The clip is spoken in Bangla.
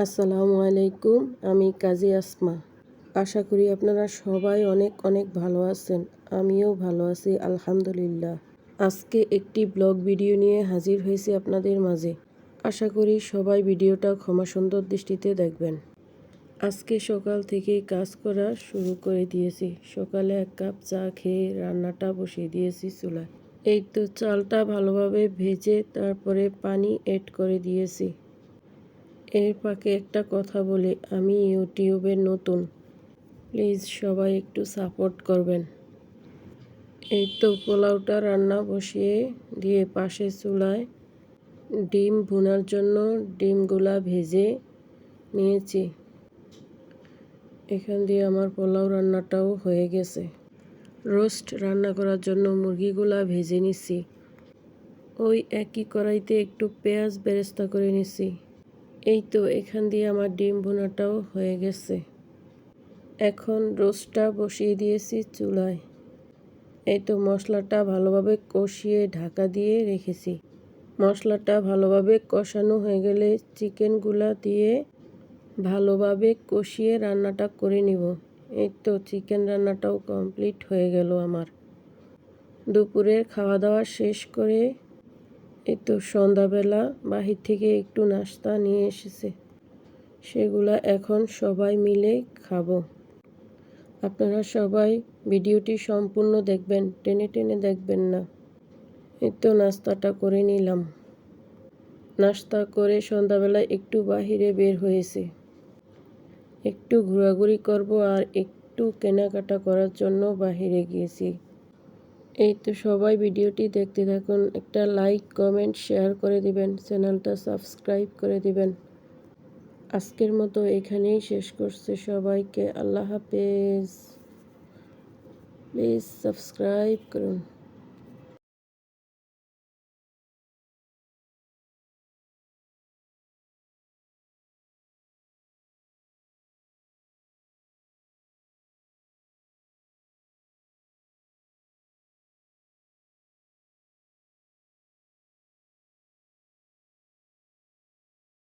আসসালামু আলাইকুম। আমি কাজী আসমা। আশা করি আপনারা সবাই অনেক অনেক ভালো আছেন। আমিও ভালো আছি আলহামদুলিল্লাহ। আজকে একটি ব্লগ ভিডিও নিয়ে হাজির হয়েছি আপনাদের মাঝে। আশা করি সবাই ভিডিওটা ক্ষমা সুন্দর দৃষ্টিতে দেখবেন। আজকে সকাল থেকেই কাজ করা শুরু করে দিয়েছি। সকালে 1 কাপ চা খেয়ে রান্নাটা বসিয়ে দিয়েছি চুলায়। এই তো চালটা ভালোভাবে ভেজে তারপরে পানি অ্যাড করে দিয়েছি। এর ফাঁকে একটা কথা বলি, আমি ইউটিউবে নতুন, প্লিজ সবাই একটু সাপোর্ট করবেন। এই তো পোলাওটা রান্না বসিয়ে দিয়ে পাশে চুলায় ডিম ভুনার জন্য ডিমগুলা ভেজে নিয়েছি। এখান দিয়ে আমার পোলাও রান্নাটাও হয়ে গেছে। রোস্ট রান্না করার জন্য মুরগিগুলা ভেজে নিছি। ওই একই কড়াইতে একটু পেঁয়াজ বেরেস্তা করে নিছি। এই তো এখান দিয়ে আমার ডিম ভুনাটাও হয়ে গেছে। এখন রোস্টটা বসিয়ে দিয়েছি চুলায়। এই তো মশলাটা ভালোভাবে কষিয়ে ঢাকা দিয়ে রেখেছি। মশলাটা ভালোভাবে কষানো হয়ে গেলে চিকেনগুলা দিয়ে ভালোভাবে কষিয়ে রান্নাটা করে নিব। এই তো চিকেন রান্নাটাও কমপ্লিট হয়ে গেল আমার। দুপুরের খাওয়া দাওয়া শেষ করে এই তো সন্ধ্যাবেলা বাহির থেকে একটু নাস্তা নিয়ে এসেছে। সেগুলা এখন সবাই মিলে খাবো। আপনারা সবাই ভিডিওটি সম্পূর্ণ দেখবেন, টেনে টেনে দেখবেন না। এই তো নাস্তাটা করে নিলাম। নাস্তা করে সন্ধ্যাবেলায় একটু বাহিরে বের হয়েছে। একটু ঘোরাঘুরি করব আর একটু কেনাকাটা করার জন্য বাহিরে গিয়েছি। এই তো সবাই ভিডিওটি দেখতে থাকুন। একটা লাইক, কমেন্ট, শেয়ার করে দিবেন। চ্যানেলটা সাবস্ক্রাইব করে দিবেন। আজকের মতো এখানেই শেষ করছি। সবাইকে আল্লাহ হাফেজ। প্লিজ সাবস্ক্রাইব করুন।